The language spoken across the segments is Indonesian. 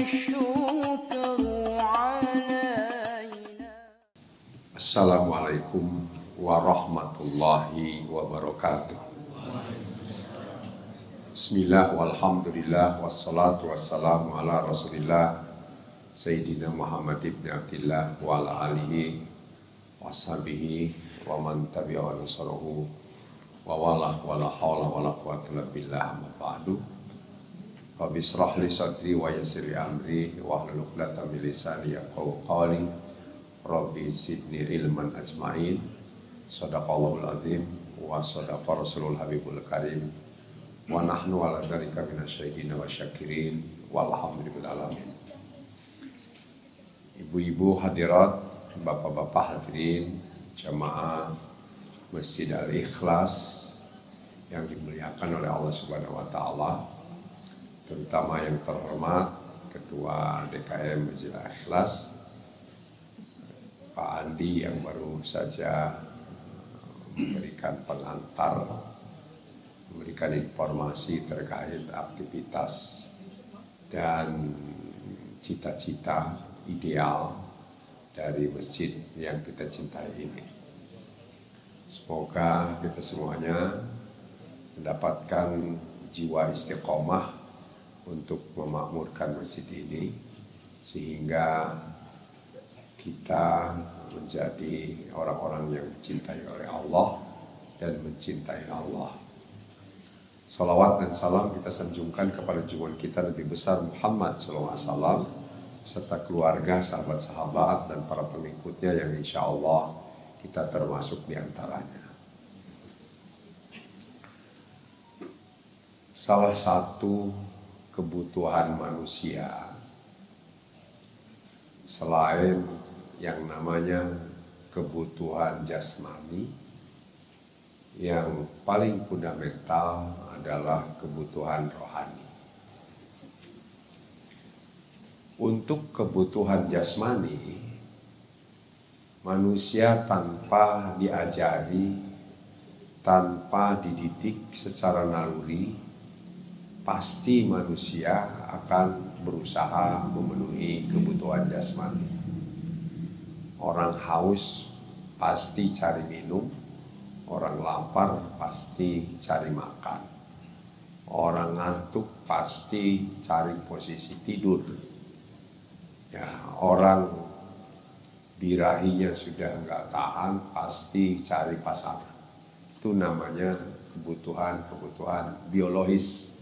والشكر علينا. Assalamualaikum warahmatullahi wabarakatuh. Bismillah walhamdulillah wassalatu wassalamu ala rasulillah Sayyidina Muhammad ibn Abdillah wa ala alihi wa sahbihi wa man tabi'ahu nasarahu wa wala hawla wa la quwwata illa billah amma ba'du. Rabbi israh li sadri wa yassir li amri wa hlul 'uqdatam min lisani yafqahu qawli. Rabbi zidni ilman ajma'in. Shadaqallahul azim wa shadaqa rasulul habibul karim. Wa nahnu ala dzalika minasyahidin wa syakirin walhamdulillahi alamin. Ibu-ibu hadirat, bapak-bapak hadirin jamaah Masjid Al-Ikhlas yang dimuliakan oleh Allah Subhanahu wa taala, terutama yang terhormat Ketua DKM Masjid Al-Ikhlas Pak Andi yang baru saja memberikan pengantar, memberikan informasi terkait aktivitas dan cita-cita ideal dari masjid yang kita cintai ini. Semoga kita semuanya mendapatkan jiwa istiqomah untuk memakmurkan masjid ini, sehingga kita menjadi orang-orang yang dicintai oleh Allah dan mencintai Allah. Salawat dan salam kita sanjungkan kepada junjungan kita Nabi besar Muhammad SAW serta keluarga, sahabat-sahabat dan para pengikutnya yang insya Allah kita termasuk di antaranya. Salah satu kebutuhan manusia selain yang namanya kebutuhan jasmani, yang paling fundamental adalah kebutuhan rohani. Untuk kebutuhan jasmani, manusia tanpa diajari, tanpa dididik secara naluri, pasti manusia akan berusaha memenuhi kebutuhan jasmani. Orang haus pasti cari minum, orang lapar pasti cari makan, orang ngantuk pasti cari posisi tidur. Ya, orang birahinya sudah nggak tahan, pasti cari pasangan. Itu namanya kebutuhan biologis.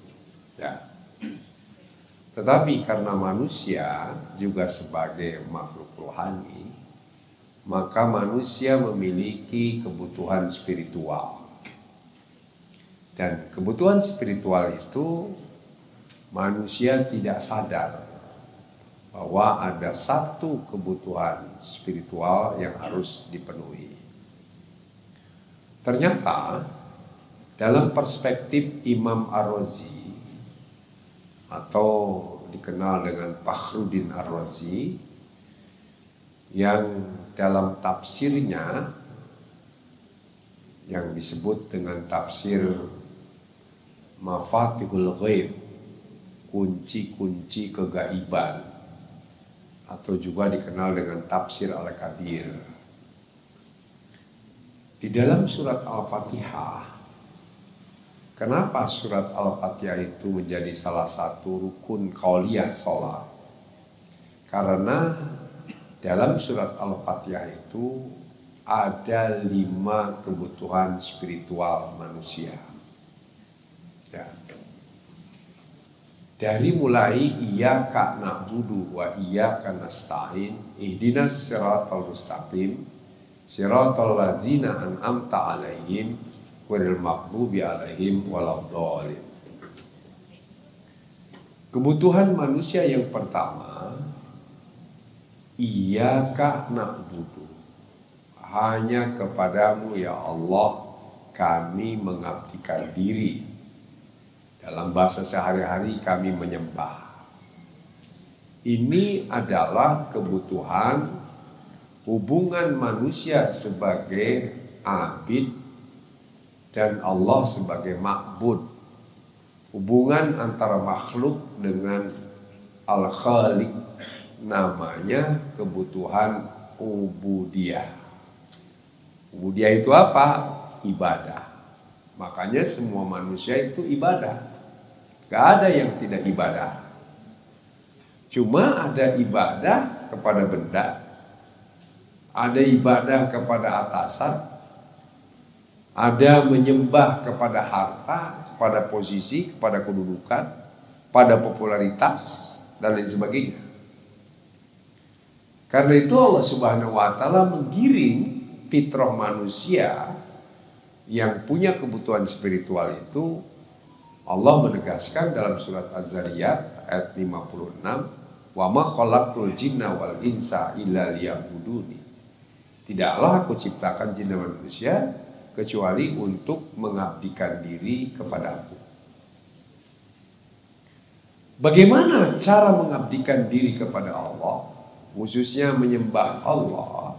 Ya. Tetapi karena manusia juga sebagai makhluk rohani, maka manusia memiliki kebutuhan spiritual. Dan kebutuhan spiritual itu manusia tidak sadar bahwa ada satu kebutuhan spiritual yang harus dipenuhi. Ternyata dalam perspektif Imam Ar-Razi atau dikenal dengan Fakhruddin Ar-Razi, yang dalam tafsirnya yang disebut dengan tafsir Mafatihul Ghaib, kunci-kunci kegaiban, atau juga dikenal dengan tafsir Al-Kabir. Di dalam surat Al-Fatihah, kenapa surat Al-Fatihah itu menjadi salah satu rukun qauliyah sholat? Karena dalam surat Al-Fatihah itu ada 5 kebutuhan spiritual manusia. Ya. Dari mulai iyyaka na'budu wa iyyaka nasta'in ihdinas siratal mustaqim siratal ladzina an'amta 'alaihim ghairil maghdubi 'alaihim waladdallin. Kebutuhan manusia yang pertama, iyyaka na'budu, hanya kepadamu ya Allah kami mengabdikan diri. Dalam bahasa sehari-hari kami menyembah. Ini adalah kebutuhan hubungan manusia sebagai abid dan Allah sebagai ma'bud. Hubungan antara makhluk dengan Al-Khaliq, namanya kebutuhan ubudiyah. Ubudiyah itu apa? Ibadah. Makanya semua manusia itu ibadah. Gak ada yang tidak ibadah. Cuma ada ibadah kepada benda, ada ibadah kepada atasan, ada menyembah kepada harta, kepada posisi, kepada kedudukan, pada popularitas, dan lain sebagainya. Karena itu Allah Subhanahu wa Ta'ala menggiring fitrah manusia yang punya kebutuhan spiritual itu. Allah menegaskan dalam surat Az-Zariyat ayat 56, "Wa ma khalaqtul jinna wal insa illa liya'buduni." Tidaklah aku ciptakan jin dan manusia kecuali untuk mengabdikan diri kepadaku. Bagaimana cara mengabdikan diri kepada Allah, khususnya menyembah Allah?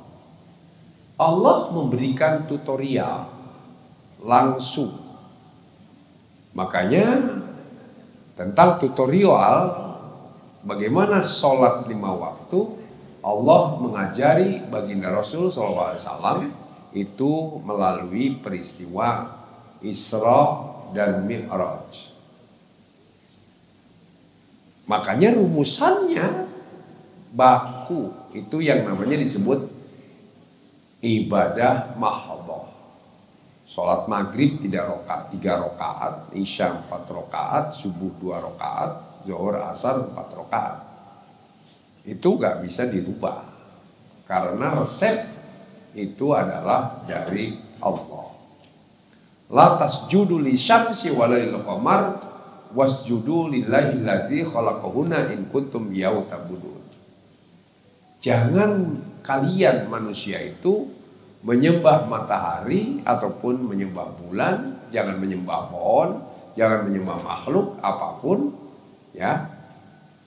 Allah memberikan tutorial langsung. Makanya tentang tutorial bagaimana sholat 5 waktu, Allah mengajari baginda Rasul SAW itu melalui peristiwa Isra dan Mi'raj. Makanya rumusannya baku, itu yang namanya disebut ibadah mahdhah. Sholat maghrib 3 rakaat, isya 4 rakaat, subuh 2 rakaat, zuhur asar 4 rakaat. Itu gak bisa dirubah karena resep itu adalah dari Allah. La tasjudu lisyamsi wala lil qamar wasjudu lillahi alladzi khalaqahunna in kuntum iyyahu ta'budun. Jangan kalian manusia itu menyembah matahari ataupun menyembah bulan, jangan menyembah pohon, jangan menyembah makhluk apapun, ya.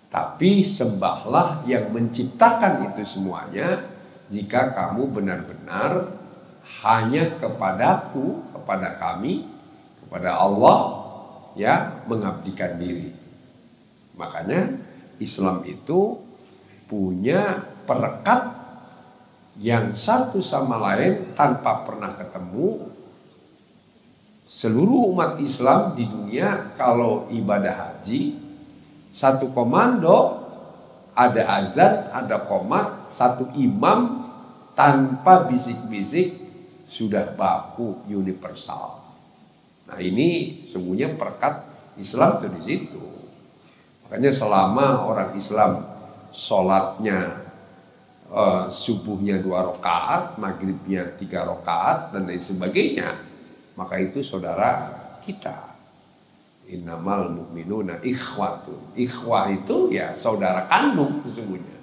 Tapi sembahlah yang menciptakan itu semuanya jika kamu benar-benar hanya kepadaku, kepada kami, kepada Allah, ya, mengabdikan diri. Makanya Islam itu punya perekat yang satu sama lain tanpa pernah ketemu. Seluruh umat Islam di dunia kalau ibadah haji, satu komando, ada azan, ada qomat, satu imam, tanpa bisik-bisik sudah baku universal. Nah ini sungguhnya perekat Islam tuh di situ. Makanya selama orang Islam sholatnya subuhnya 2 rakaat, maghribnya 3 rakaat dan lain sebagainya, maka itu saudara kita. Innamal mu'minuna ikhwatun. Ikhwah itu ya saudara kandung sesungguhnya.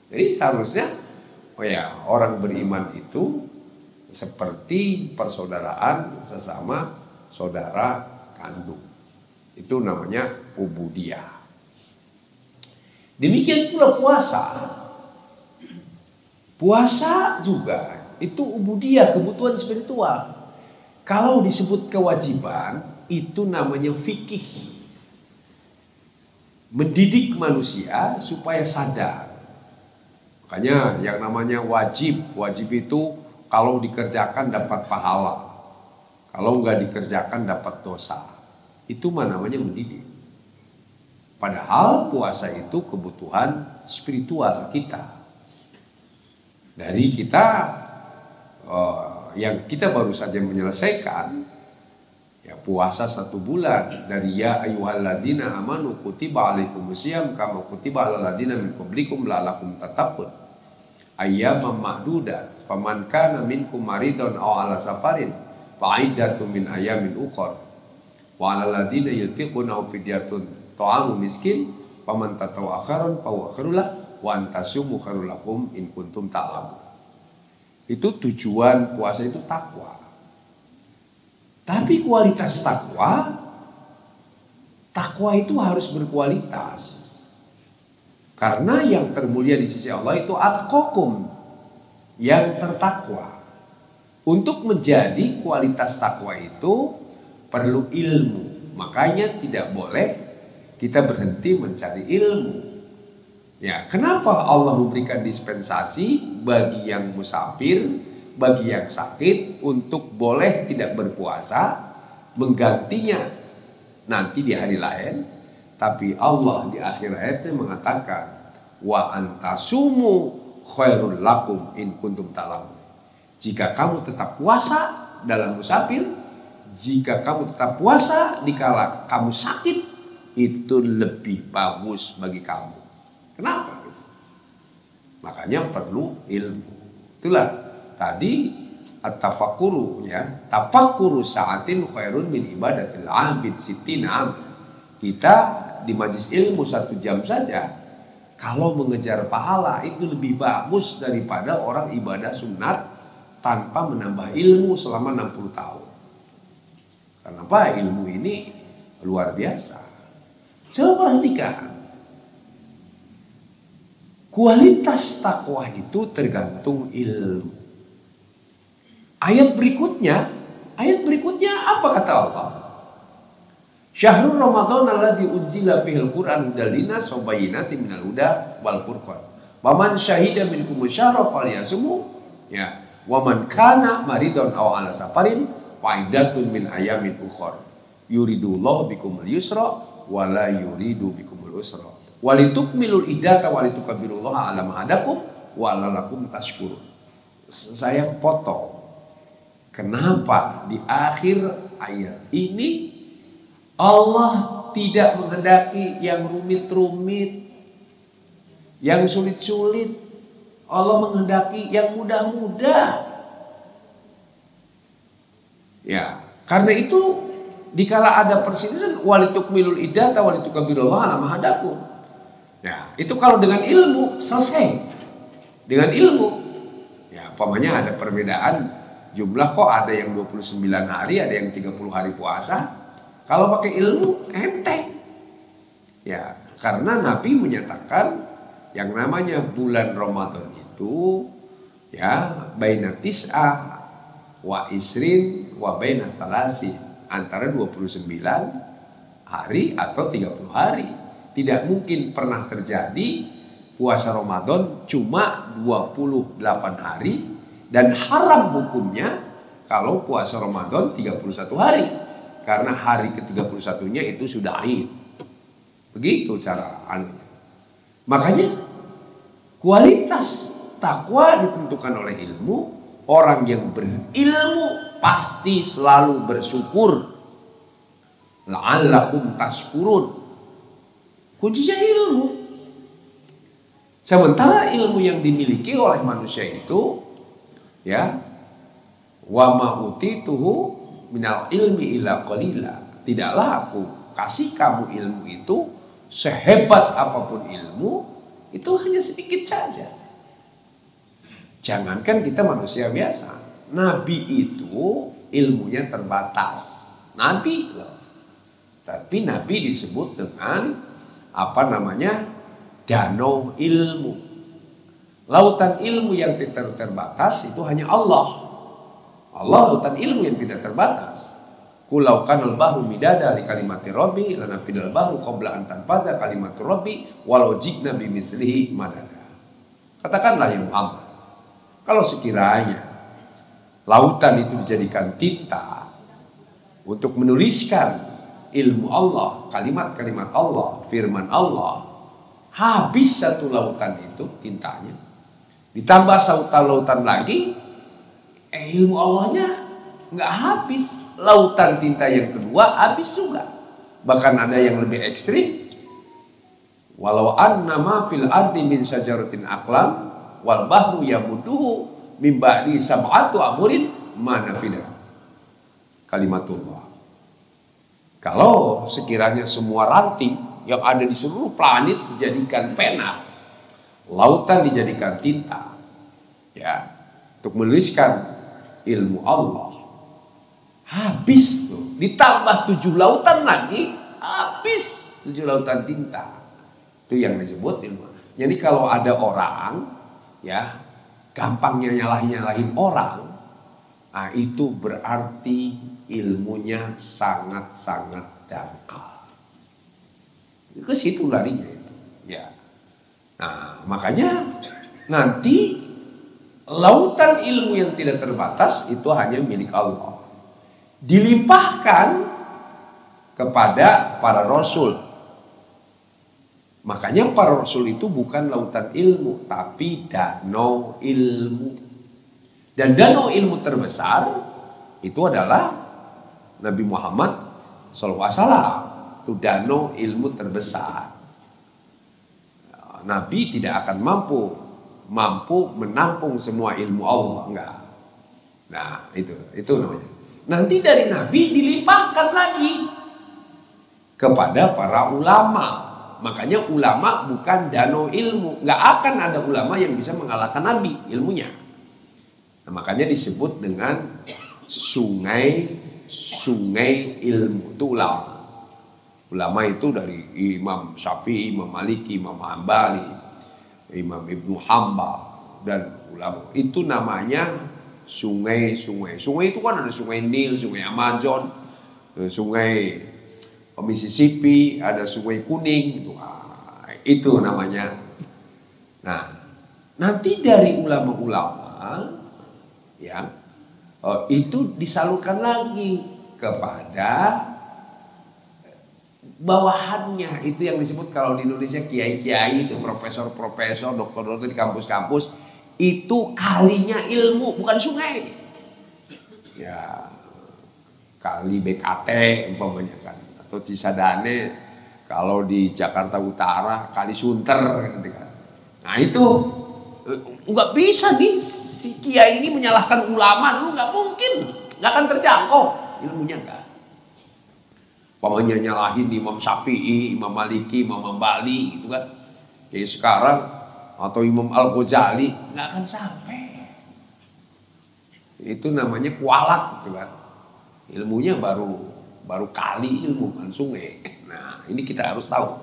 Jadi seharusnya orang beriman itu seperti persaudaraan sesama saudara kandung. Itu namanya ubudiyah. Demikian pula puasa. Puasa juga itu ubudiyah, kebutuhan spiritual. Kalau disebut kewajiban, itu namanya fikih. Mendidik manusia supaya sadar. Makanya yang namanya wajib itu kalau dikerjakan dapat pahala. Kalau nggak dikerjakan dapat dosa. Itu namanya mendidik. Padahal puasa itu kebutuhan spiritual kita. Dari kita yang kita baru saja menyelesaikan ya puasa 1 bulan dari ya ayyuhalladzina amanu kutiba alaikumusiyam kama kutiba alal ladzina min qablikum la'allakum tattaqun ayyaman ma'dudat faman kana minkum maridun aw ala safarin fa'iddatun min ayyamin ukhra wa alal ladzina yutiquna fidyatun ta'amu miskin faman tatawwa khairan fa huwa khairul lahu wa antasumu khairul lakum in kuntum ta'lamun. Itu tujuan puasa itu takwa. Tapi kualitas takwa itu harus berkualitas. Karena yang termulia di sisi Allah itu atqakum, yang tertakwa. Untuk menjadi kualitas takwa itu perlu ilmu. Makanya tidak boleh kita berhenti mencari ilmu. Ya, kenapa Allah memberikan dispensasi bagi yang musafir, bagi yang sakit untuk boleh tidak berpuasa, menggantinya nanti di hari lain. Tapi Allah di akhir ayatnya mengatakan wa antasumu khairul lakum in kuntum ta'lamun. Jika kamu tetap puasa dalam musafir, jika kamu tetap puasa dikala kamu sakit, itu lebih bagus bagi kamu. Kenapa? Makanya perlu ilmu. Itulah tadi at-tafakkuru, ya. Tafakkuru sa'atin khairun min ibadatil 'abid sittina 'am. Kita di majlis ilmu 1 jam saja, kalau mengejar pahala itu lebih bagus daripada orang ibadah sunat tanpa menambah ilmu selama 60 tahun. Kenapa? Ilmu ini luar biasa. Coba perhatikan. Kualitas takwa itu tergantung ilmu. Ayat berikutnya apa kata Allah? Syahrul Ramadan alladzi unzila fihil Qur'an hudal linnas wa bayyinatin minal huda wal furqan. Wa man syahida minkum syahra falyasumhu, ya. Wa man kana maridun aw ala safarin fa iddatun min ayamin ukhra. Yuridullahu bikumul yusra wa la yuridu bikumul usra. Walitukmilul iddata walitukabbirullaha ala ma hadakum wa la'allakum tashkurun. Saya potong. Kenapa di akhir ayat ini Allah tidak menghendaki yang rumit-rumit, yang sulit-sulit. Allah menghendaki yang mudah-mudah. Ya, karena itu dikala ada perselisihan walitukmilul iddata walitukabbirullaha ala ma hadakum. Ya, itu kalau dengan ilmu selesai. Dengan ilmu, ya, umpamanya ada perbedaan jumlah, kok ada yang 29 hari, ada yang 30 hari puasa. Kalau pakai ilmu enteng. Ya, karena Nabi menyatakan yang namanya bulan Ramadan itu, ya, baina tis'ah wa isrin wa baina thalasi, antara 29 hari atau 30 hari. Tidak mungkin pernah terjadi puasa Ramadan cuma 28 hari dan haram hukumnya kalau puasa Ramadan 31 hari. Karena hari ke-31-nya itu sudah Aid. Begitu cara anunya. Makanya kualitas takwa ditentukan oleh ilmu. Orang yang berilmu pasti selalu bersyukur. La'allakum tashkurun. Kuncinya ilmu. Sementara ilmu yang dimiliki oleh manusia itu, ya, wa ma utituhu minal ilmi illa qalila. Tidaklah aku kasih kamu ilmu itu, sehebat apapun ilmu, itu hanya sedikit saja. Jangankan kita manusia biasa, Nabi itu ilmunya terbatas. Nabi loh. Tapi Nabi disebut dengan apa namanya? Danau ilmu. Lautan ilmu yang tidak terbatas itu hanya Allah. Allah lautan ilmu yang tidak terbatas. Kulau kanal bahu midada li kalimati rabbi lanafidal bahu qabla an tanfadza kalimatu rabbi walau jikna bimislihi madada. Katakanlah ya Muhammad, kalau sekiranya lautan itu dijadikan tinta untuk menuliskan ilmu Allah, kalimat-kalimat Allah, firman Allah, habis satu lautan itu tintanya, ditambah satu lautan lagi, ilmu Allahnya nggak habis. Lautan tinta yang kedua habis juga. Bahkan ada yang lebih ekstrim. Walau annama fil ardi min syajaratin aqlam wal bahru yamuduhu min ba'di sab'atu amurin ma nafida kalimatullah. Kalau sekiranya semua ranting yang ada di seluruh planet dijadikan pena, lautan dijadikan tinta, ya, untuk menuliskan ilmu Allah, habis tuh. Ditambah 7 lautan lagi, habis 7 lautan tinta. Itu yang disebut ilmu. Jadi kalau ada orang, ya, gampangnya nyalahin orang, nah itu berarti ilmunya sangat-sangat dangkal. Ke situ larinya itu. Ya. Nah, makanya nanti lautan ilmu yang tidak terbatas itu hanya milik Allah. Dilimpahkan kepada para rasul. Makanya para rasul itu bukan lautan ilmu, tapi danau ilmu. Dan danau ilmu terbesar itu adalah Nabi Muhammad SAW. Itu danau ilmu terbesar. Nabi tidak akan mampu menampung semua ilmu Allah, enggak. Nah, itu namanya. Nanti dari Nabi dilimpahkan lagi kepada para ulama. Makanya ulama bukan danau ilmu. Enggak akan ada ulama yang bisa mengalahkan Nabi ilmunya. Nah, makanya disebut dengan sungai ilmu. Itu ulama. Ulama itu dari Imam Syafi'i, Imam Maliki, Imam Hambali, Imam Ibnu Hambal, dan ulama itu namanya sungai. Sungai itu kan ada sungai Nil, sungai Amazon, sungai Mississippi, ada sungai Kuning. Itu namanya. Nah, nanti dari ulama-ulama ya itu disalurkan lagi kepada bawahannya. Itu yang disebut kalau di Indonesia kiai-kiai, itu profesor-profesor, dokter-dokter di kampus-kampus. Itu kalinya ilmu, bukan sungai. Ya, kali BKT umpamanya kan, atau Cisadane kalau di Jakarta Utara, kali Sunter gitu kan. Nah itu nggak bisa nih si kiai ini menyalahkan ulama, dulu nggak mungkin, nggak akan terjangkau ilmunya nggak. Pokoknya nyalahin Imam Syafi'i, Imam Maliki, Imam Hambali gitu kan. Kayak sekarang atau Imam Al-Ghazali nggak akan sampai. Itu namanya kualat gitu kan. Ilmunya baru kali ilmu kan sungai. Nah, ini kita harus tahu.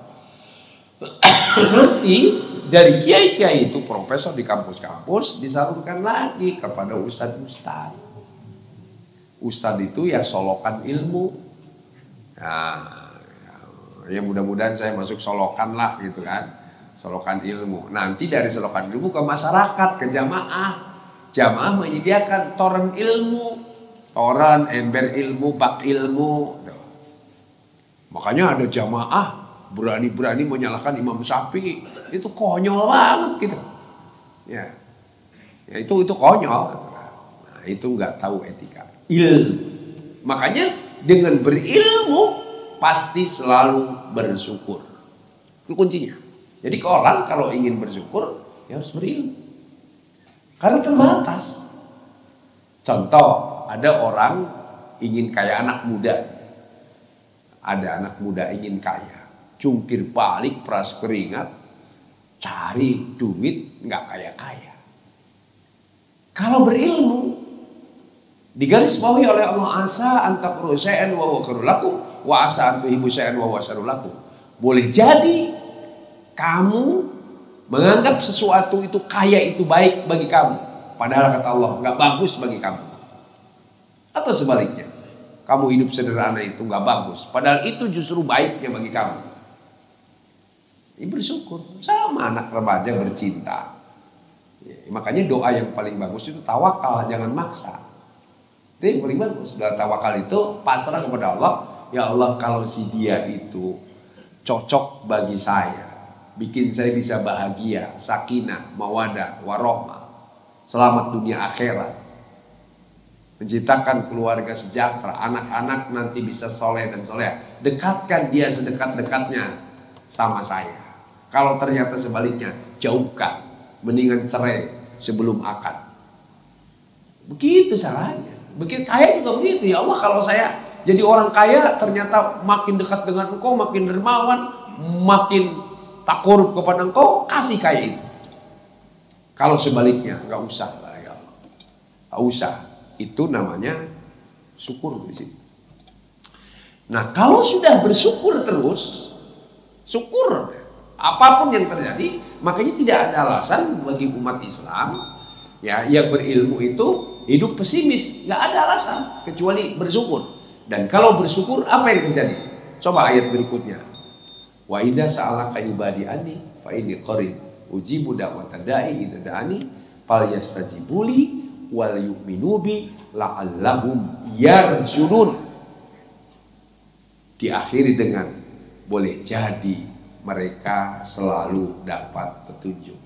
Nanti dari kiai-kiai itu profesor di kampus-kampus disalurkan lagi kepada ustadz-ustadz. Ustadz itu ya solokan ilmu. Nah, ya mudah-mudahan saya masuk solokan lah gitu kan, solokan ilmu. Nanti dari solokan ilmu ke masyarakat, ke jamaah. Jamaah menyediakan toren ilmu, toren, ember ilmu, bak ilmu. Makanya ada jamaah berani-berani menyalahkan Imam Syafi'i. Itu konyol banget gitu. Ya itu konyol. Nah, itu nggak tahu etika ilmu. Makanya dengan berilmu pasti selalu bersyukur. Itu kuncinya. Jadi orang kalau ingin bersyukur ya harus berilmu. Karena terbatas. Contoh, ada orang ingin kaya, anak muda. Ada anak muda ingin kaya, jungkir balik, peras keringat, cari duit, nggak kaya-kaya. Kalau berilmu, digarisbawahi oleh Allah, asa antakru syai'an wa huwa khairul lakum wa asa an tuhibbu syai'an wa huwa syarrul lakum. Boleh jadi kamu menganggap sesuatu itu kaya itu baik bagi kamu, padahal kata Allah nggak bagus bagi kamu. Atau sebaliknya, kamu hidup sederhana itu nggak bagus, padahal itu justru baiknya bagi kamu. Ini bersyukur. Sama anak remaja bercinta. Ya, makanya doa yang paling bagus itu tawakal, jangan maksa. Itu yang paling bagus. Doa tawakal itu pasrah kepada Allah. Ya Allah, kalau si dia itu cocok bagi saya, bikin saya bisa bahagia, sakinah, mawadah, warohmah, selamat dunia akhirat, menciptakan keluarga sejahtera, anak-anak nanti bisa soleh dan soleh, dekatkan dia sedekat-dekatnya sama saya. Kalau ternyata sebaliknya, jauhkan, mendingan cerai sebelum akad. Begitu caranya. Begitu kaya juga begitu. Ya Allah, kalau saya jadi orang kaya ternyata makin dekat dengan engkau, makin dermawan, makin takarub kepada engkau, kasih kaya itu. Kalau sebaliknya nggak usah lah ya Allah. Nggak usah. Itu namanya syukur di sini. Nah, kalau sudah bersyukur terus, syukur apapun yang terjadi, makanya tidak ada alasan bagi umat Islam ya yang berilmu itu hidup pesimis, nggak ada alasan kecuali bersyukur. Dan kalau bersyukur apa yang terjadi? Coba ayat berikutnya. Wa idza sa'alaka ibadi anni fa inni qarib Ujibu da'wata da'i idza da'ani falyastajibuli wal yu'minu bi la'allahum yarshudun. Diakhiri dengan boleh jadi mereka selalu dapat petunjuk.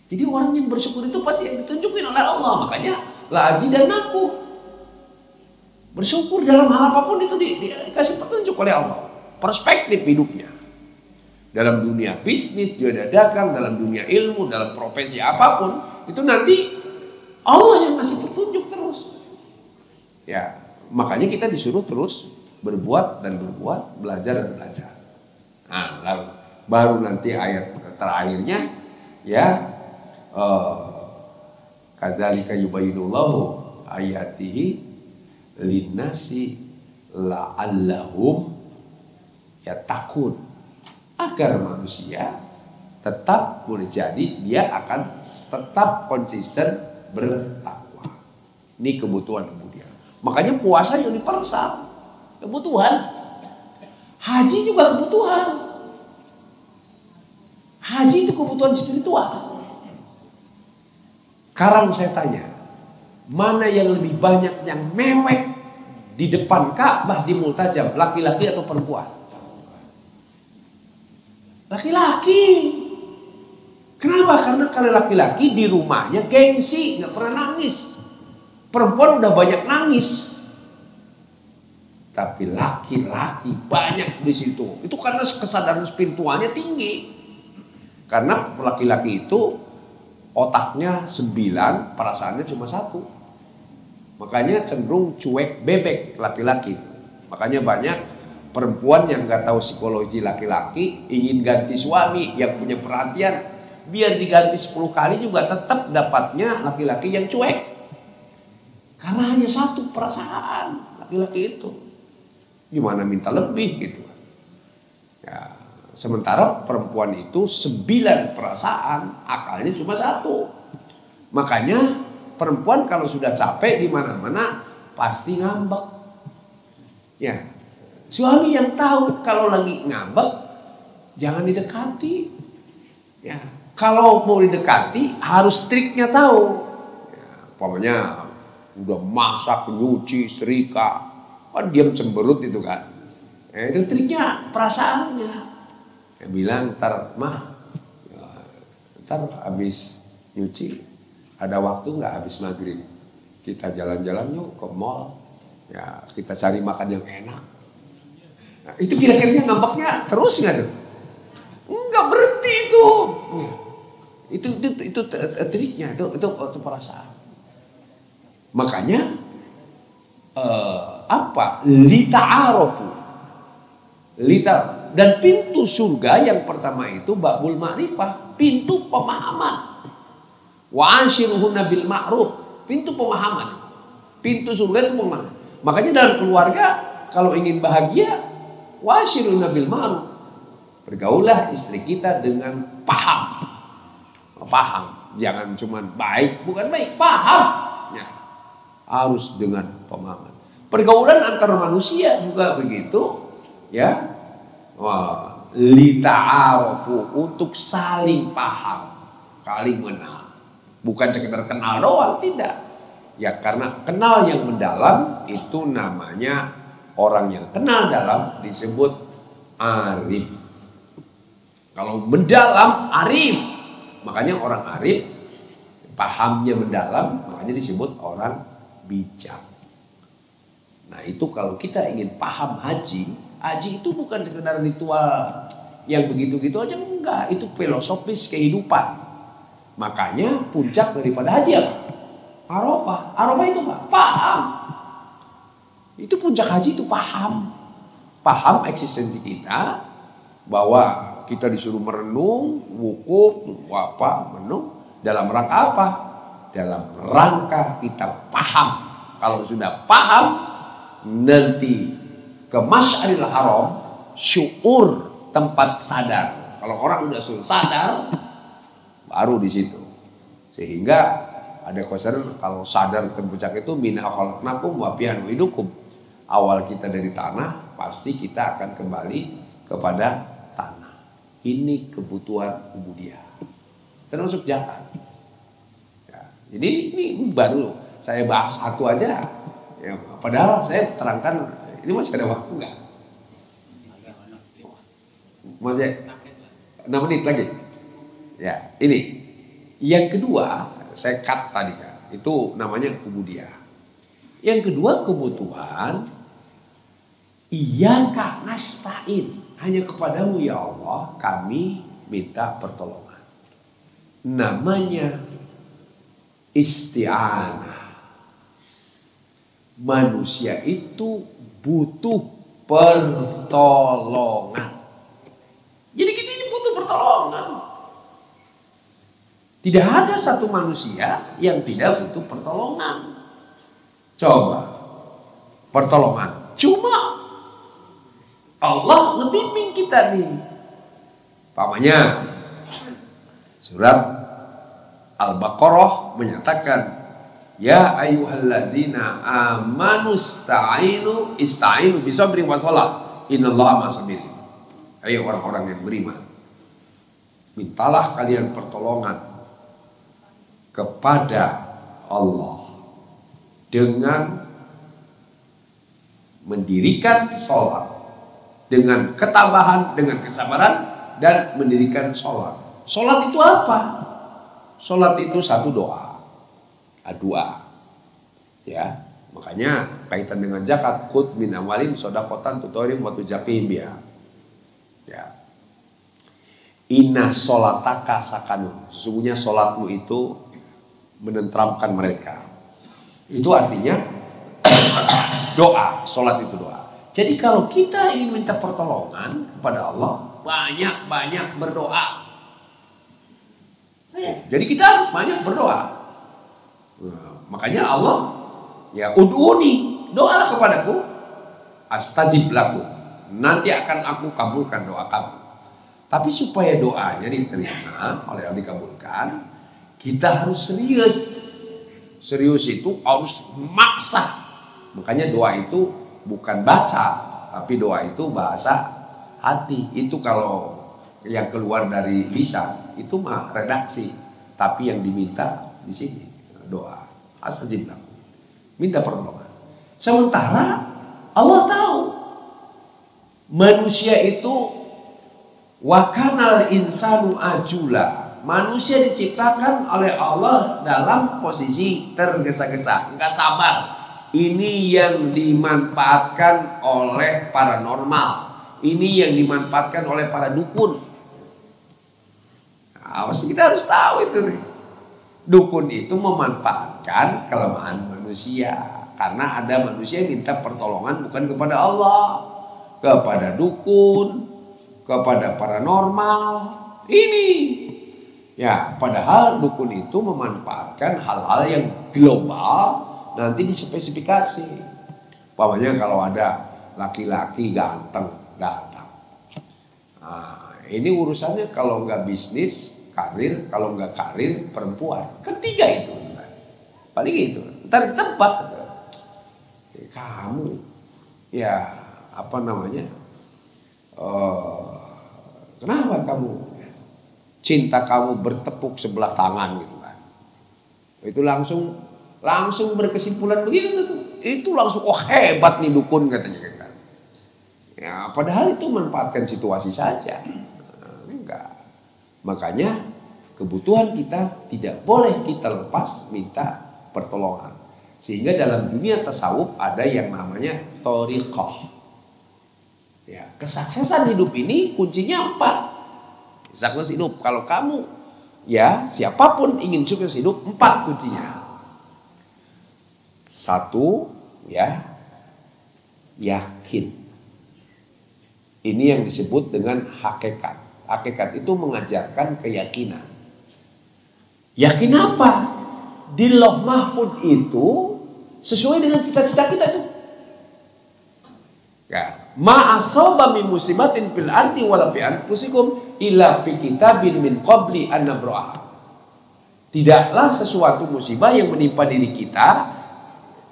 Jadi orang yang bersyukur itu pasti yang ditunjukin oleh Allah. Makanya la azidannakum. Bersyukur dalam hal apapun itu dikasih petunjuk oleh Allah. Perspektif hidupnya. Dalam dunia bisnis, dunia dagang, dalam dunia ilmu, dalam profesi apapun, itu nanti Allah yang ngasih petunjuk terus. Ya, makanya kita disuruh terus berbuat dan berbuat, belajar dan belajar. Nah, lalu baru nanti ayat terakhirnya ya kadzalika yubayyinullahu ayatihi linnasi la'allahum yattaqun, agar manusia tetap boleh jadi dia akan tetap konsisten bertakwa. Ini kebutuhan dia. Makanya puasa universal, kebutuhan. Haji juga kebutuhan. Haji itu kebutuhan spiritual. Sekarang saya tanya, mana yang lebih banyak yang mewek di depan Ka'bah di Multajam, laki-laki atau perempuan? Laki-laki. Kenapa? Karena kalau laki-laki di rumahnya gengsi, nggak pernah nangis. Perempuan udah banyak nangis. Tapi laki-laki banyak di situ. Itu karena kesadaran spiritualnya tinggi. Karena laki-laki itu otaknya 9, perasaannya cuma 1. Makanya cenderung cuek bebek laki-laki itu. Makanya banyak perempuan yang nggak tahu psikologi laki-laki ingin ganti suami yang punya perhatian, biar diganti 10 kali juga tetap dapatnya laki-laki yang cuek. Karena hanya 1 perasaan laki-laki itu. Gimana minta lebih gitu. Ya, sementara perempuan itu 9 perasaan, akalnya cuma 1. Makanya perempuan kalau sudah capek di mana-mana pasti ngambek. Ya, suami yang tahu kalau lagi ngambek jangan didekati. Ya, kalau mau didekati harus triknya tahu. Ya, umpamanya udah masak, nyuci, serika, kan diam cemberut itu kan. Itu triknya perasaannya. Ya, bilang ntar mah, ya, ntar habis nyuci ada waktu nggak habis maghrib? Kita jalan-jalan yuk ke mall. Ya, kita cari makan yang enak. Nah, itu kira-kira ngambeknya terus nggak tuh? Nggak berhenti itu. Itu triknya, itu perasaan. Makanya lita'arofu, dan pintu surga yang pertama itu babul ma'rifah, pintu pemahaman. Wa anshiruhunna bil ma'ruf, pintu pemahaman. Pintu surga itu pemahaman. Makanya dalam keluarga kalau ingin bahagia, wa anshiruhunna bil ma'ruf. Bergaulah istri kita dengan paham. Paham, jangan cuma baik, bukan baik, paham. Ya, harus dengan pemahaman. Pergaulan antar manusia juga begitu, ya. Lita'arofu, untuk saling paham, saling mengenal. Bukan sekedar kenal doang, tidak. Ya, karena kenal yang mendalam itu namanya, orang yang kenal dalam disebut arif. Kalau mendalam arif, makanya orang arif pahamnya mendalam, makanya disebut orang bijak. Nah, itu kalau kita ingin paham haji itu bukan sekedar ritual yang begitu-gitu aja, enggak. Itu filosofis kehidupan. Makanya puncak daripada haji apa? Arafah. Arafah itu apa? Paham. Itu puncak haji itu paham. Paham eksistensi kita, bahwa kita disuruh merenung, wukuf, menung. Dalam rangka apa? Dalam rangka kita paham. Kalau sudah paham, nanti ke Masy'aril Haram, syuur, tempat sadar. Kalau orang udah sadar, baru di situ. Sehingga ada kosan kalau sadar terpuncak itu minha khalaqnakum wa fiha nu'idukum. Awal kita dari tanah, pasti kita akan kembali kepada tanah. Ini kebutuhan ubudiyah. termasuk zakat. Ya, jadi ini baru saya bahas satu aja. Ya, padahal saya terangkan ini masih ada waktu nggak? Masih 6 menit lagi. Ya, ini yang kedua saya cut tadi kan, itu namanya ubudiyah. Yang kedua kebutuhan, iyyaka nasta'in, hanya kepadamu ya Allah kami minta pertolongan. Namanya isti'anah. Manusia itu butuh pertolongan. Jadi kita ini butuh pertolongan. Tidak ada satu manusia yang tidak butuh pertolongan. Coba pertolongan. Cuma Allah ngebimbing kita nih. Pamannya surat Al-Baqarah menyatakan, ya ayyuhalladzina amanu ista'inu bisabri wa shalah innallaha ma'as-sabirin. Ayo orang-orang yang beriman, mintalah kalian pertolongan kepada Allah dengan mendirikan sholat, dengan ketabahan, dengan kesabaran, dan mendirikan sholat. Sholat itu apa? Sholat itu satu doa, ya. Makanya kaitan dengan zakat, khudz min amwalihim shadaqatan tutahhiruhum wa tuzakkihim biha. Ya. Inna sholataka sakanun, sesungguhnya sholatmu itu menenteramkan mereka. Itu artinya doa, sholat itu doa. Jadi kalau kita ingin minta pertolongan kepada Allah, banyak-banyak berdoa. Jadi kita harus banyak berdoa. Makanya Allah, ya ud'uni, doalah kepadaku, astajib lakum, nanti akan aku kabulkan doa kamu. Tapi supaya doanya diterima oleh Allah, dikabulkan, kita harus serius. Serius itu harus maksa. Makanya doa itu bukan baca, tapi doa itu bahasa hati. Itu kalau yang keluar dari lisan itu mah redaksi, tapi yang diminta di sini doa. Astajib lakum, minta pertolongan. Sementara Allah tahu manusia itu wa kanal insanu ajula. Manusia diciptakan oleh Allah dalam posisi tergesa-gesa, enggak sabar. Ini yang dimanfaatkan oleh paranormal, ini yang dimanfaatkan oleh para dukun. Nah, kita harus tahu itu nih. Dukun itu memanfaatkan kelemahan manusia, karena ada manusia yang minta pertolongan bukan kepada Allah, kepada dukun, kepada paranormal. Ini ya, padahal dukun itu memanfaatkan hal-hal yang global, nanti dispesifikasi. Umpamanya kalau ada laki-laki ganteng datang, nah, ini urusannya kalau nggak bisnis, karir, kalau nggak karir, perempuan. Ketiga itu, paling itu. Ntar ditebak, kamu, ya apa namanya? Kenapa kamu? Cinta kamu bertepuk sebelah tangan gitu kan. Itu langsung berkesimpulan begitu tuh. Itu langsung hebat nih dukun katanya kan. Ya, padahal itu memanfaatkan situasi saja. Enggak. Makanya kebutuhan kita tidak boleh kita lepas minta pertolongan. Sehingga dalam dunia tasawuf ada yang namanya thariqah. Ya, kesuksesan hidup ini kuncinya 4. Sukses hidup, kalau kamu, ya siapapun ingin sukses hidup, 4 kuncinya. 1, ya, yakin. Ini yang disebut dengan hakikat. Hakikat itu mengajarkan keyakinan. Yakin apa? Di Lauh Mahfud itu sesuai dengan cita-cita kita tuh. Ya, ma asaba min musibatin fil ardi wala fi anfusikum illa fi kitabin min qabli an nabra'ah. Tidaklah sesuatu musibah yang menimpa diri kita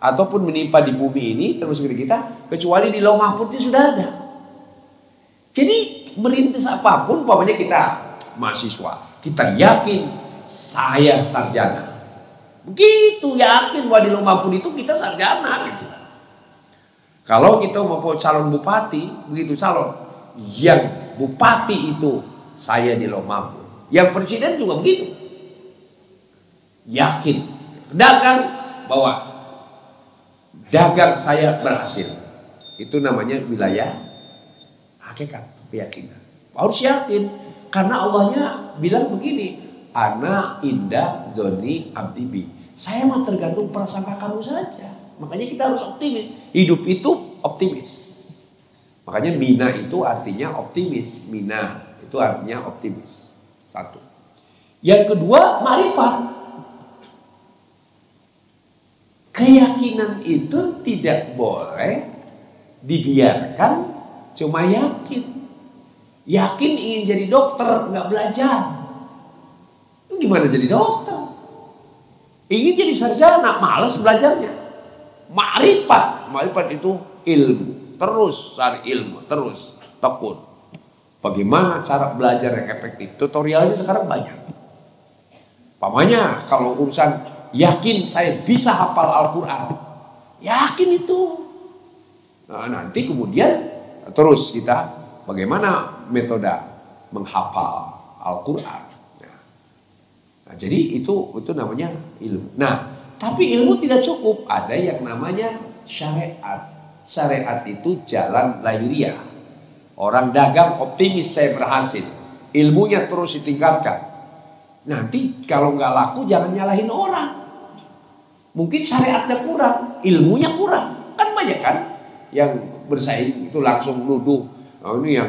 ataupun menimpa di bumi ini termasuk diri kita kecuali di Lauh Mahfudnya sudah ada. Jadi merintis apapun, umpamanya kita mahasiswa, kita yakin saya sarjana. Begitu yakin bahwa di Lumapun itu kita sarjana gitu. Kalau kita mau calon bupati, begitu calon yang bupati itu saya di Lumapun. Yang presiden juga begitu. Yakin, dagang bahwa dagang saya berhasil. Itu namanya wilayah hakikat, keyakinan. Harus yakin karena Allahnya bilang begini, ana indah zoni abdibi. Saya mah tergantung prasangka kamu saja. Makanya kita harus optimis. Hidup itu optimis. Makanya mina itu artinya optimis. Mina itu artinya optimis. Satu. Yang kedua, marifat. Keyakinan itu tidak boleh dibiarkan cuma yakin. Yakin ingin jadi dokter, nggak belajar. Gimana jadi dokter? Ingin jadi sarjana, malas belajarnya. Ma'rifat itu ilmu. Terus cari ilmu, terus tekun. Bagaimana cara belajar yang efektif? Tutorialnya sekarang banyak. Pamannya kalau urusan yakin saya bisa hafal Al-Quran. Yakin itu. Nah, nanti kemudian terus kita bagaimana metode menghafal Al-Quran. Nah, jadi itu namanya ilmu. Nah, tapi ilmu tidak cukup. Ada yang namanya syariat. Syariat itu jalan lahiriah. Orang dagang optimis saya berhasil. Ilmunya terus ditingkatkan. Nanti kalau nggak laku jangan nyalahin orang. Mungkin syariatnya kurang, ilmunya kurang. Kan banyak kan yang bersaing itu langsung nuduh. Oh, ini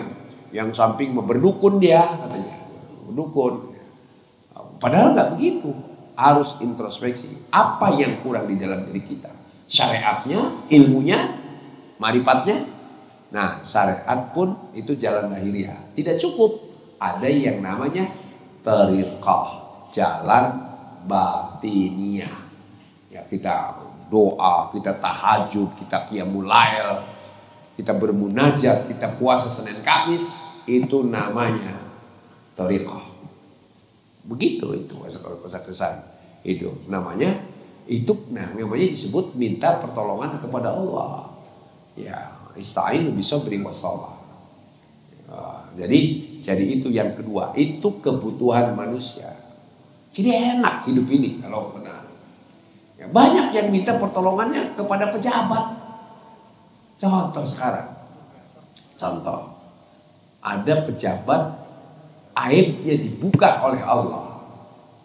yang samping berdukun dia katanya. Berdukun. Padahal nggak begitu. Harus introspeksi. Apa yang kurang di dalam diri kita? Syariatnya, ilmunya, marifatnya. Nah, syariat pun itu jalan lahiriah. Tidak cukup. Ada yang namanya tariqah, jalan batiniah. Ya, kita doa, kita tahajud, kita qiyamul lail, kita bermunajat, kita puasa Senin Kamis, itu namanya tariqah. Begitu itu kesan hidup namanya itu. Nah, namanya disebut minta pertolongan kepada Allah. Ya, ista'in bisa beri masalah. Jadi itu yang kedua, itu kebutuhan manusia. Jadi enak hidup ini kalau benar. Ya, banyak yang minta pertolongannya kepada pejabat. Contoh sekarang, contoh ada pejabat aibnya dibuka oleh Allah.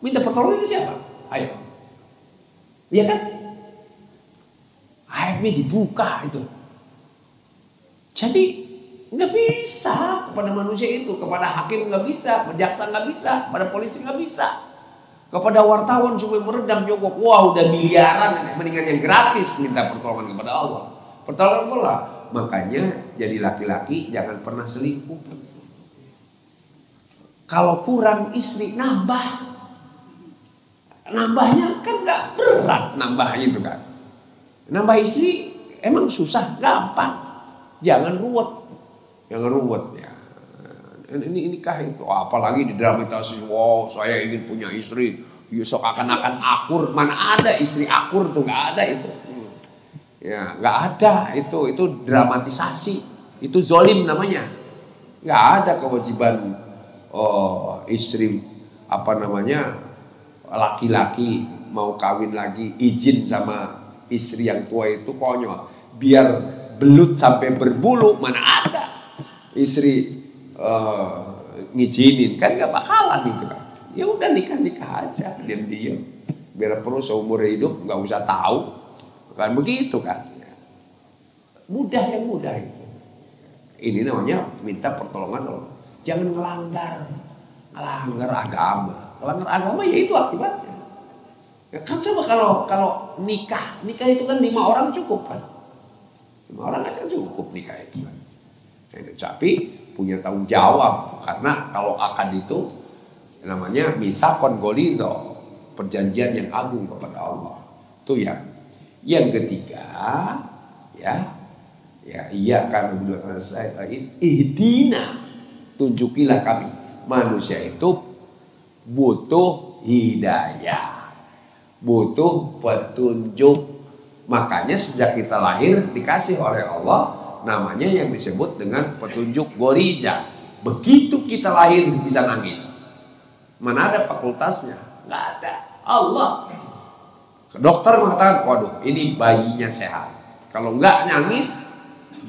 Minta pertolongan ke siapa? Ayo. Iya kan? Aibnya dibuka itu. Jadi nggak bisa kepada manusia itu, kepada hakim nggak bisa, jaksa nggak bisa, kepada polisi nggak bisa, kepada wartawan cuma meredam jongkok. Wah, udah miliaran, mendingan yang gratis minta pertolongan kepada Allah. Pertolongan Allah. Makanya jadi laki-laki jangan pernah selingkuh. Kalau kurang istri nambah. Nambahnya kan gak berat nambah itu kan. Nambah istri emang susah, gampang. Jangan ruwet. Jangan ruwet ya. Ini nikah itu apalagi didramatisasi. Wow, saya ingin punya istri. Yusuf akan akur. Mana ada istri akur tuh, gak ada itu. Ya, gak ada itu dramatisasi. Itu zolim namanya. Gak ada kewajiban istri laki-laki mau kawin lagi izin sama istri yang tua itu konyol. Biar belut sampai berbulu, mana ada istri ngizinin, kan gak bakalan itu kan. Ya udah nikah aja diam-diam. Biar perlu seumur hidup nggak usah tahu, kan begitu kan. Mudah itu. Ini namanya minta pertolongan Allah. Jangan ngelanggar agama. Ngelanggar agama ya itu akibatnya. Ya kan coba kalau nikah itu kan 5 orang cukup kan. 5 orang aja cukup nikah itu kan. Tapi punya tanggung jawab karena kalau akad itu namanya misakon golido, perjanjian yang agung kepada Allah. Itu yang ketiga ya iya karena berdua saya ihdina, tunjukilah kami. Manusia itu butuh hidayah, butuh petunjuk. Makanya sejak kita lahir dikasih oleh Allah namanya yang disebut dengan petunjuk goriza. Begitu kita lahir bisa nangis. Mana ada fakultasnya? Nggak ada. Allah. Dokter mengatakan, waduh ini bayinya sehat. Kalau nggak nangis,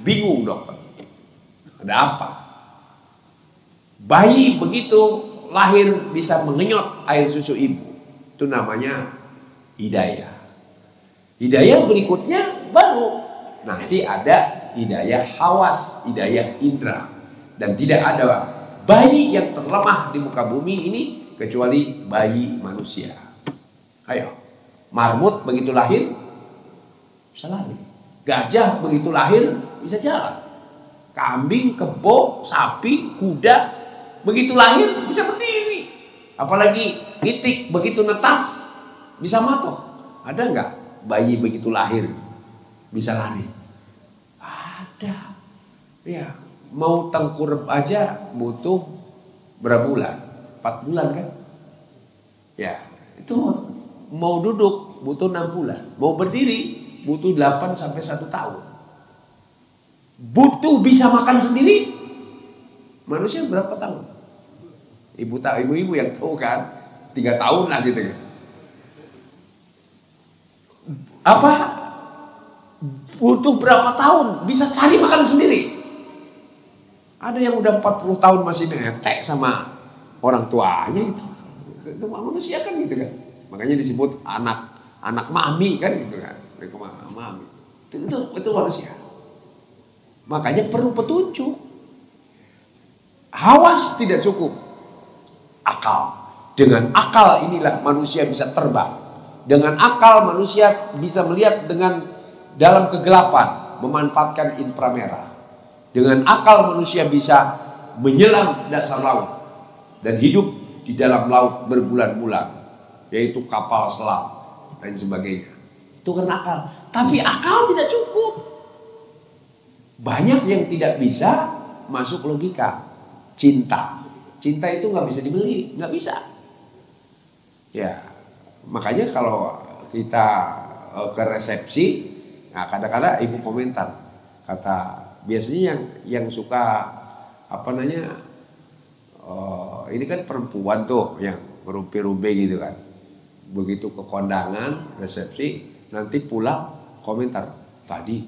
bingung dokter. Ada apa? Bayi begitu lahir bisa mengenyot air susu ibu. Itu namanya hidayah. Hidayah berikutnya baru. Nanti ada hidayah hawas, hidayah indra. Dan tidak ada bayi yang terlemah di muka bumi ini kecuali bayi manusia. Ayo, marmut begitu lahir bisa lari. Gajah begitu lahir bisa jalan. Kambing, kebo, sapi, kuda begitu lahir bisa berdiri. Apalagi itik begitu netas bisa matok. Ada nggak bayi begitu lahir bisa lari? Ada. Ya, mau tengkurap aja butuh berapa bulan? 4 bulan kan? Ya, itu mau duduk butuh 6 bulan. Mau berdiri butuh 8 sampai 1 tahun. Butuh bisa makan sendiri. Manusia berapa tahun? Ibu-ibu yang tahu kan, 3 tahun lah gitu kan. Apa? Butuh berapa tahun bisa cari makan sendiri? Ada yang udah 40 tahun masih netek sama orang tuanya itu. Itu manusia kan gitu kan. Makanya disebut anak mami kan gitu kan. Mereka mami. Itu manusia. Makanya perlu petunjuk. Hawas tidak cukup. Akal. Dengan akal inilah manusia bisa terbang. Dengan akal manusia bisa melihat dengan dalam kegelapan, memanfaatkan inframerah. Dengan akal manusia bisa menyelam dasar laut dan hidup di dalam laut berbulan-bulan, yaitu kapal selam dan sebagainya. Itu karena akal. Tapi akal tidak cukup. Banyak yang tidak bisa masuk logika. Cinta itu nggak bisa dibeli, nggak bisa. Ya, makanya kalau kita ke resepsi, nah kadang-kadang ibu komentar, kata biasanya yang suka ini kan perempuan tuh yang merumpi-rumpi gitu kan. Begitu ke kondangan resepsi, nanti pulang komentar, tadi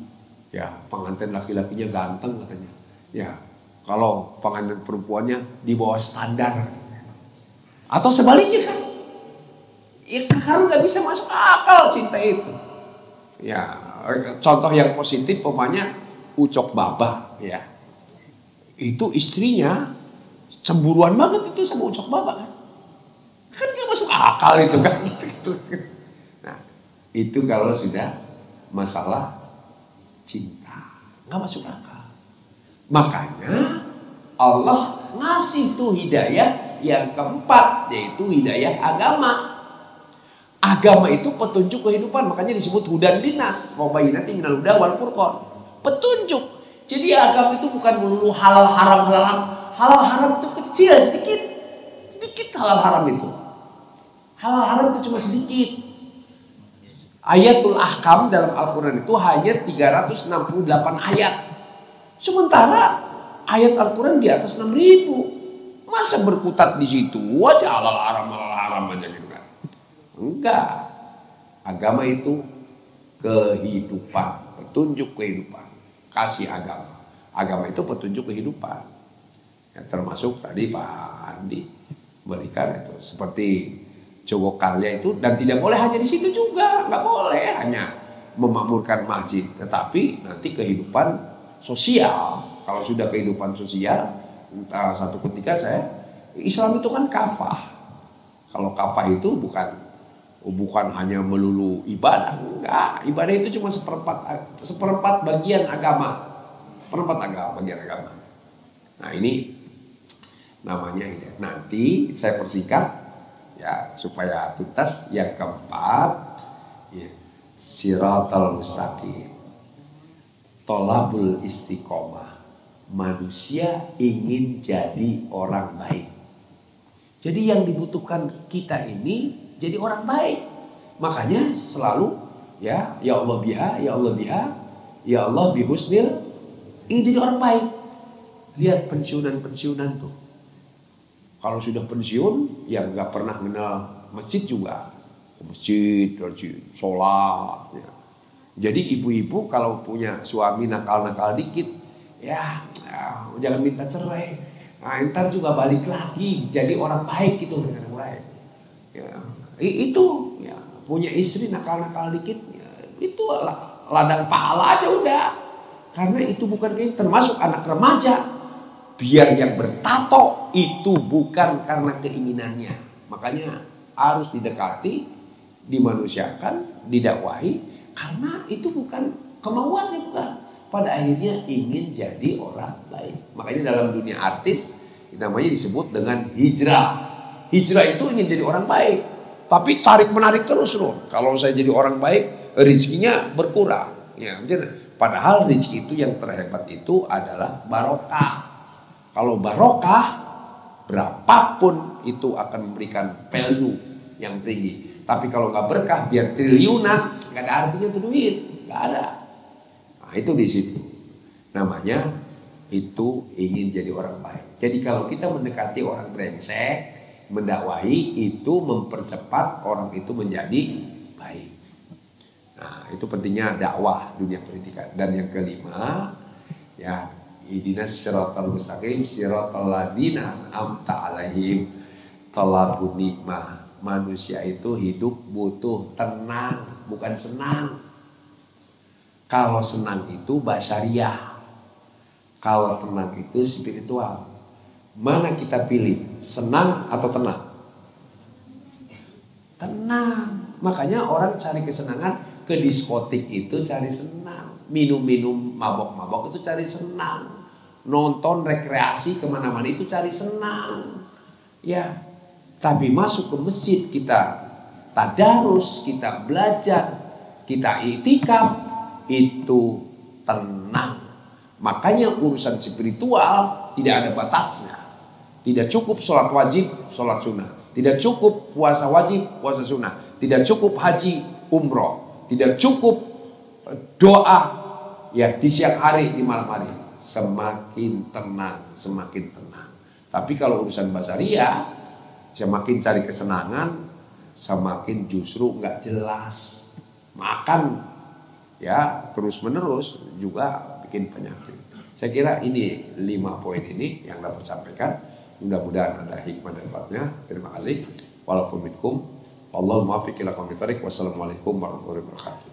ya pengantin laki-lakinya ganteng katanya. Ya kalau pengantin perempuannya di bawah standar. Atau sebaliknya kan. Ya karena nggak bisa masuk akal cinta itu. Ya contoh yang positif umpamanya Ucok Baba ya. Itu istrinya cemburuan banget itu sama Ucok Baba kan. Kan gak masuk akal itu kan gitu. Nah, itu kalau sudah masalah cinta, gak masuk akal. Makanya Allah ngasih tuh hidayah yang keempat, yaitu hidayah agama. Agama itu petunjuk kehidupan, makanya disebut hudan linas, wa bayyinatin minal huda wal furqan. Petunjuk. Jadi agama itu bukan melulu halal haram. Halal haram itu kecil, sedikit halal haram itu. Halal haram itu cuma sedikit. Ayatul ahkam dalam Al-Quran itu hanya 368 ayat. Sementara ayat Al-Quran di atas 6.000. Masa berkutat di situ aja halal haram aja gitu kan? Enggak. Agama itu kehidupan, petunjuk kehidupan. Kasih agama. Agama itu petunjuk kehidupan. Ya, termasuk tadi Pak Andi berikan itu seperti Jogokarya itu, dan tidak boleh hanya di situ juga, nggak boleh hanya memakmurkan masjid, tetapi nanti kehidupan sosial. Kalau sudah kehidupan sosial, satu ketika Islam itu kan kafah. Kalau kafah itu bukan hanya melulu ibadah, enggak. Ibadah itu cuma seperempat bagian agama, bagian agama. Nah ini namanya ini. Nanti saya persingkat ya supaya tuntas. Yang keempat, ya, siratal mustaqim, tolabul istiqomah. Manusia ingin jadi orang baik. Jadi yang dibutuhkan kita ini jadi orang baik. Makanya selalu ya Allah biha, ya Allah biha, ya Allah bihusnil. Ini jadi orang baik. Lihat pensiunan-pensiunan tuh. Kalau sudah pensiun, ya nggak pernah kenal masjid juga. Masjid, sholat. Ya. Jadi ibu-ibu kalau punya suami nakal-nakal dikit, ya jangan minta cerai. Nah, ntar juga balik lagi jadi orang baik gitu dengan yang lain. Ya, itu ya, punya istri nakal-nakal dikit, ya, itu ladang pahala aja udah. Karena itu bukan termasuk anak remaja. Biar yang bertato itu bukan karena keinginannya. Makanya harus didekati, dimanusiakan, didakwahi. Karena itu bukan kemauannya, bukan. Pada akhirnya ingin jadi orang baik. Makanya dalam dunia artis namanya disebut dengan hijrah. Hijrah itu ingin jadi orang baik. Tapi tarik menarik terus loh. Kalau saya jadi orang baik, rezekinya berkurang. Ya, padahal rezeki itu yang terhebat itu adalah barokah. Kalau barokah, berapapun itu akan memberikan value yang tinggi. Tapi kalau nggak berkah, biar triliunan, nggak ada artinya tuh duit, nggak ada. Nah itu di situ. Namanya itu ingin jadi orang baik. Jadi kalau kita mendekati orang brengsek, mendakwahi itu mempercepat orang itu menjadi baik. Nah itu pentingnya dakwah dunia pendidikan. Dan yang kelima, ya. Ihdinas siratal mustaqim siratal ladzina an'amta 'alaihim. Talabun nikmah. Manusia itu hidup butuh tenang, bukan senang. Kalau senang itu basyariah. Kalau tenang itu spiritual. Mana kita pilih? Senang atau tenang? Tenang. Makanya orang cari kesenangan ke diskotik itu cari senang. Minum-minum mabok-mabok itu cari senang. Nonton rekreasi kemana-mana itu cari senang. Ya, tapi masuk ke masjid kita tadarus, kita belajar, kita iktikaf, itu tenang. Makanya urusan spiritual tidak ada batasnya. Tidak cukup sholat wajib, sholat sunnah. Tidak cukup puasa wajib, puasa sunnah. Tidak cukup haji, umroh. Tidak cukup doa ya di siang hari, di malam hari. Semakin tenang, semakin tenang. Tapi kalau urusan basaria, semakin cari kesenangan, semakin justru nggak jelas. Makan ya terus menerus juga bikin penyakit. Saya kira ini 5 poin ini yang dapat sampaikan. Mudah-mudahan ada hikmah dan manfaatnya. Terima kasih. Walaupun minkum, Allahumma fiq ila qawmit thariq. Wassalamualaikum warahmatullahi wabarakatuh.